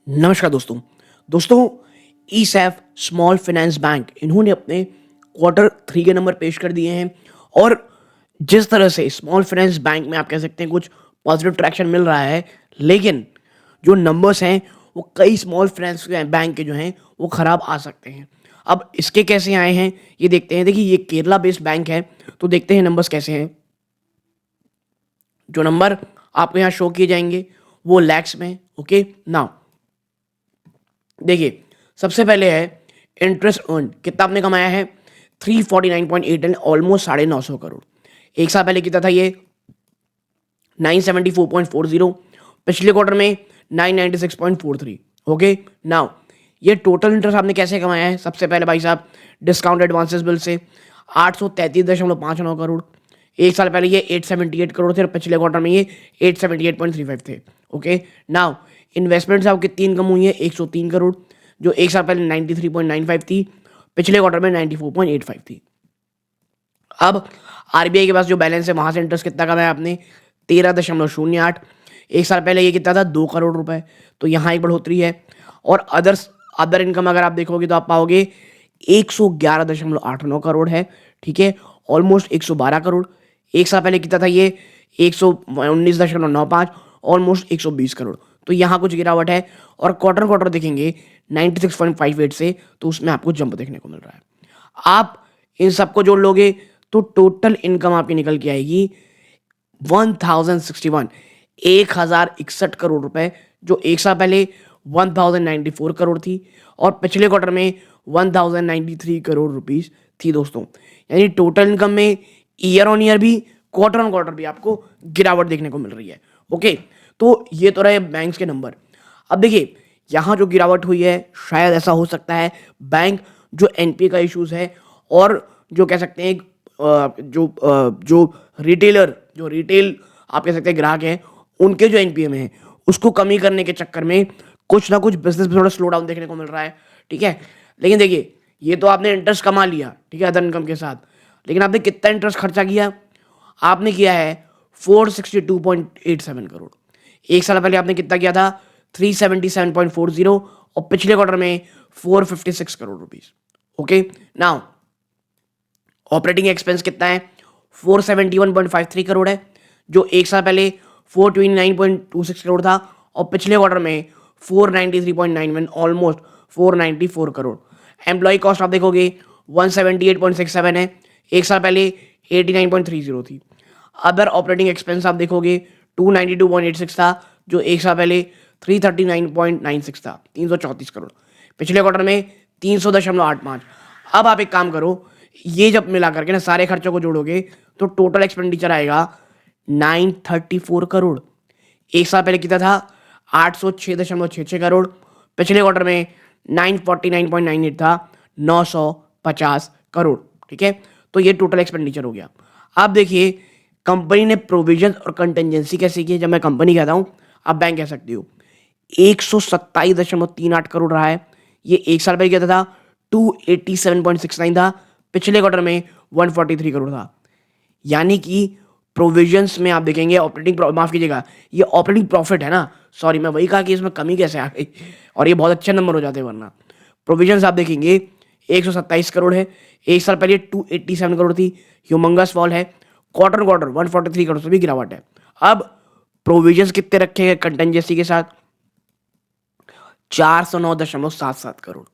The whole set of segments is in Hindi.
नमस्कार दोस्तों। दोस्तों, ईसैफ स्मॉल फाइनेंस बैंक इन्होंने अपने क्वार्टर 3 के नंबर पेश कर दिए हैं और जिस तरह से स्मॉल फाइनेंस बैंक में आप कह सकते हैं कुछ पॉजिटिव ट्रैक्शन मिल रहा है, लेकिन जो नंबर्स हैं वो कई स्मॉल फाइनेंस बैंक के जो हैं वो खराब आ सकते हैं। अब इसके कैसे आए हैं ये देखते हैं। देखिए, ये केरला बेस्ड बैंक है, तो देखते हैं नंबर्स कैसे हैं। जो नंबर आपको यहाँ शो किए जाएंगे वो लैक्स में। ओके, नाउ देखिए, सबसे पहले है इंटरेस्ट अर्न, कितना आपने कमाया है 349.8 एंड ऑलमोस्ट 950 करोड़। एक साल पहले कितना था ये 974.40, पिछले क्वार्टर में 996.43। ओके, नाउ ये टोटल इंटरेस्ट आपने कैसे कमाया है? सबसे पहले भाई साहब डिस्काउंट एडवांसेस बिल से 833.59 करोड़। एक साल पहले ये 878 करोड़ थे और पिछले क्वार्टर में ये 878.35 थे। ओके, नाउ इन्वेस्टमेंट से आपकी कितनी इनकम हुई है 103 करोड़, जो एक साल पहले 93.95 थी, पिछले क्वार्टर में 94.85 थी। अब आरबीआई के पास जो बैलेंस है वहां से इंटरेस्ट कितना कमाया आपने 13.08। एक साल पहले ये कितना था 2 करोड़ रुपए, तो यहाँ एक बढ़ोतरी है। और अदर इनकम अगर आप देखोगे तो आप पाओगे 111.89 करोड़ है। ठीक है, ऑलमोस्ट 112 करोड़। एक साल पहले कितना था ये 119.95, ऑलमोस्ट 120 करोड़। तो यहाँ कुछ गिरावट है। और क्वार्टर क्वार्टर देखेंगे 96.58 से, तो उसमें आपको जंप देखने को मिल रहा है। आप इन सबको जोड़ लोगे तो टोटल इनकम आपकी निकल के आएगी 1061 1061 करोड़ रुपए, जो एक साल पहले 1094 करोड़ थी और पिछले क्वार्टर में 1093 करोड़ रुपीस थी दोस्तों। यानी टोटल इनकम में ईयर ऑन ईयर भी क्वार्टर ऑन क्वार्टर भी आपको गिरावट देखने को मिल रही है। ओके, तो ये तो रहे बैंक्स के नंबर। अब देखिए, यहाँ जो गिरावट हुई है शायद ऐसा हो सकता है बैंक जो एनपीए का इश्यूज है और जो कह सकते हैं जो रिटेल आप कह सकते हैं ग्राहक हैं उनके जो एनपीए में है उसको कमी करने के चक्कर में कुछ ना कुछ बिजनेस में थोड़ा स्लो डाउन देखने को मिल रहा है। ठीक है, लेकिन देखिए, ये तो आपने इंटरेस्ट कमा लिया, ठीक है, अदर इनकम के साथ, लेकिन आपने कितना इंटरेस्ट खर्चा किया? आपने किया है 462.87 करोड़। एक साल पहले आपने कितना किया था 377.40 और पिछले क्वार्टर में 456 crore rupees. Okay, now operating expense कितना है 471.53 करोड़ है, जो एक साल पहले 429.26 करोड़ था और पिछले क्वार्टर में 493.91, ऑलमोस्ट 494 करोड़। एम्प्लॉय कॉस्ट आप देखोगे 178.67 है, एक साल पहले 89.30 थी। अदर ऑपरेटिंग एक्सपेंस आप देखोगे 292.86 था, जो एक साल पहले 339.96 था, 334 करोड़, पिछले क्वार्टर में 300.85। अब आप एक काम करो, ये जब मिला करके ना सारे खर्चों को जोड़ोगे तो टोटल एक्सपेंडिचर आएगा 934 करोड़। एक साल पहले कितना था 806.66 करोड़, पिछले क्वार्टर में 949.98 था, 950 करोड़। ठीक है, तो ये टोटल एक्सपेंडिचर हो गया। अब देखिए, कंपनी ने प्रोविजन और कंटेंजेंसी कैसे की है। जब मैं कंपनी कहता हूं, आप बैंक कह सकती हो, 127.38 करोड़ रहा है। ये एक साल पहले किया था 287.69 था, पिछले क्वार्टर में 143 करोड़ था। यानी कि प्रोविजंस में आप देखेंगे ऑपरेटिंग, माफ कीजिएगा, ये ऑपरेटिंग प्रॉफिट है ना, सॉरी मैं वही कहा कि इसमें कमी कैसे आ गई, और ये बहुत अच्छे नंबर हो जाते हैं वरना। प्रोविजंस आप देखेंगे 127 करोड़ है, एक साल पहले 287 करोड़ थी, ह्यूमंगस फॉल है। क्वार्टर क्वार्टर 143 करोड़ से भी गिरावट है। अब प्रोविजंस कितने रखे हैं कंटेंजेंसी के साथ 409.77 करोड़।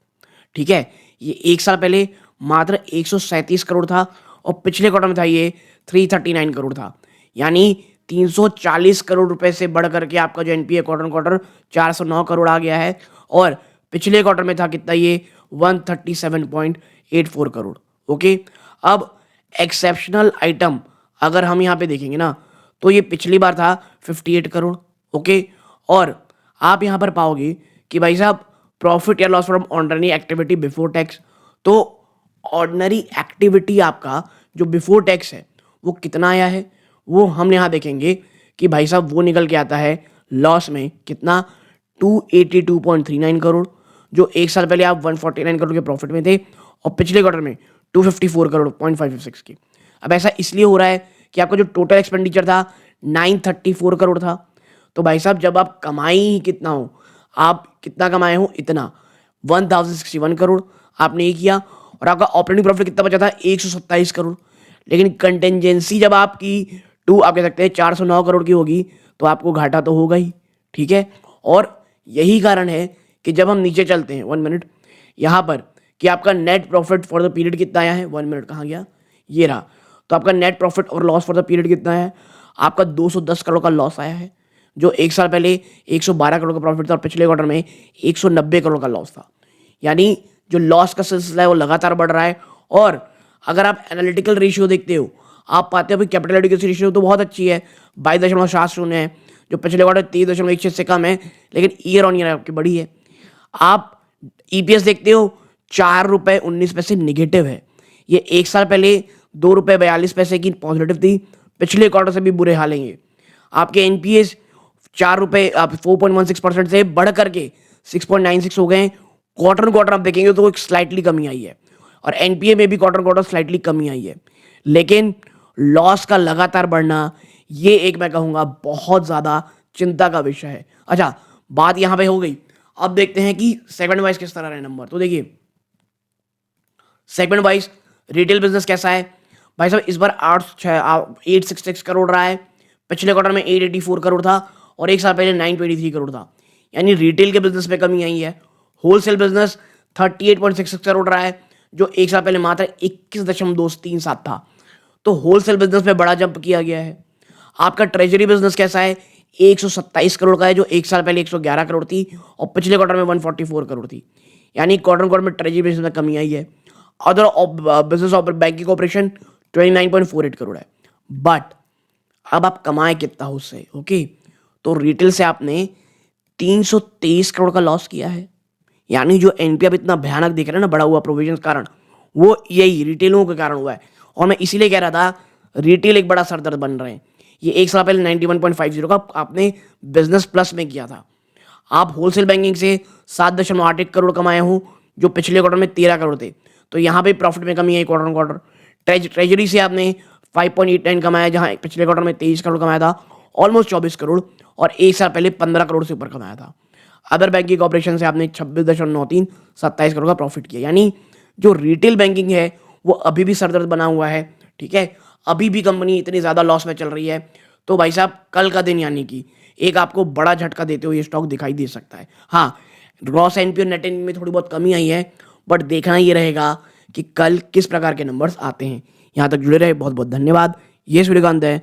ठीक है, ये एक साल पहले मात्र 137 करोड़ था और पिछले क्वार्टर में था ये 339 करोड़ था। यानी 340 करोड़ रुपए से बढ़ करके आपका जो एनपीए क्वार्टर क्वार्टर 409 करोड़ आ गया है और पिछले क्वार्टर में था कितना ये 137.84 करोड़। ओके, अब एक्सेप्शनल आइटम अगर हम यहाँ पे देखेंगे ना तो ये पिछली बार था 58 करोड़। ओके, और आप यहाँ पर पाओगे कि भाई साहब प्रॉफिट या loss from ordinary activity before tax, तो ऑर्डिनरी एक्टिविटी आपका जो बिफोर टैक्स है वो कितना आया है, वो हम यहाँ देखेंगे कि भाई साहब वो निकल के आता है लॉस में कितना 282.39 करोड़, जो एक साल पहले आप 149 करोड़ के प्रॉफिट में थे और पिछले क्वार्टर में 254 करोड़ 0.556 की। अब ऐसा इसलिए हो रहा है कि आपका जो टोटल एक्सपेंडिचर था 934 करोड़ था। तो भाई साहब जब आप कमाई ही कितना हो, आप कितना कमाए हो, इतना 1061 करोड़ आपने ये किया, और आपका ऑपरेटिंग प्रॉफिट कितना बचा था, 127 करोड़। लेकिन कंटेंजेंसी जब आपकी आप कह सकते हैं 409 करोड़ की होगी, तो आपको घाटा तो होगा ही, ठीक है। और यही कारण है कि जब हम नीचे चलते हैं, 1 मिनट, यहाँ पर कि आपका net profit for the period कितना आया है, 1 मिनट कहाँ गया, ये रहा। तो आपका नेट प्रॉफिट और लॉस फॉर द पीरियड कितना है, आपका 210 करोड़ का लॉस आया है, जो एक साल पहले 112 करोड़ का प्रॉफिट था, और पिछले क्वार्टर में 190 करोड़ का लॉस था। यानी जो लॉस का सिलसिला है वो लगातार बढ़ रहा है। और अगर आप एनालिटिकल रेशियो देखते हो, आप पाते हो कि कैपिटल एडिक्वेसी रेशियो तो बहुत अच्छी है, 22.70 है, जो पिछले क्वार्टर 23.16 से कम है, लेकिन ईयर ऑन ईयर आपकी बढ़ी है। आप ईपीएस देखते हो, 4 रुपये 19 पैसे निगेटिव है, ये एक साल पहले 2 रुपये 42 पैसे की पॉजिटिव थी, पिछले क्वार्टर से भी बुरे हाल हैं ये। आपके एनपीएस 4 रुपये, आप 4.16% से बढ़ करके 6.96 हो गए। क्वार्टर आप देखेंगे तो एक स्लाइटली कमी आई है, और एनपीए में भी क्वार्टर स्लाइटली कमी आई है। लेकिन लॉस का लगातार बढ़ना, ये एक मैं कहूँगा बहुत ज़्यादा चिंता का विषय है। अच्छा, बात यहाँ पे हो गई। अब देखते हैं कि सेगमेंट वाइज किस तरह रहे नंबर। तो देखिए, सेगमेंट वाइज रिटेल बिजनेस कैसा है भाई साहब, इस बार 866 करोड़ रहा है, पिछले क्वार्टर में 884 करोड़ था, और एक साल पहले 923 करोड़ था। यानी रिटेल के बिजनेस में कमी आई है। होलसेल बिजनेस 38.66 करोड़ रहा है, जो एक साल पहले मात्र 21.237 था। तो होलसेल बिजनेस में बड़ा जंप किया गया है। आपका ट्रेजरी बिजनेस कैसा है, 127 करोड़ का है, जो एक साल पहले 111 करोड़ थी, और पिछले क्वार्टर में 144 करोड़ थी। यानी क्वार्टर में ट्रेजरी बिजनेस में कमी आई है। Other business banking operation 29.48 crore है। बट अब आप कमाए कितना हो उससे, ओके। तो रिटेल से आपने 323 करोड़ का लॉस किया है। यानी जो एनपीए इतना भयानक दिख रहा है ना, बढ़ा हुआ प्रोविजन कारण, वो यही रिटेलों के कारण हुआ है। और मैं इसीलिए कह रहा था रिटेल एक बड़ा सरदर्द बन रहे हैं। ये एक साल पहले 91.50 का आपने बिजनेस प्लस में किया था। आप होलसेल बैंकिंग से 7.81 करोड़ कमाए हो, जो पिछले क्वार्टर में 13 करोड़ थे। तो यहाँ पे प्रॉफिट में कमी आई क्वार्टर। ट्रेजरी से आपने 5.89 कमाया, जहाँ पिछले क्वार्टर में 23 करोड़ कमाया था, ऑलमोस्ट 24 करोड़, और एक साल पहले 15 करोड़ से ऊपर कमाया था। अदर बैंकिंग ऑपरेशन से आपने 26.93 27 करोड़ का प्रॉफिट किया। यानी जो रिटेल बैंकिंग है वो अभी भी सरदर्द बना हुआ है, ठीक है। अभी भी कंपनी इतनी ज़्यादा लॉस में चल रही है। तो भाई साहब, कल का दिन यानी कि एक आपको बड़ा झटका देते हुए ये स्टॉक दिखाई दे सकता है। हाँ, ग्रॉस एनपी और नेट एनपी में थोड़ी बहुत कमी आई है, बट देखना ये रहेगा कि कल किस प्रकार के नंबर्स आते हैं। यहाँ तक जुड़े रहे, बहुत बहुत धन्यवाद। ये सूर्यकांत है।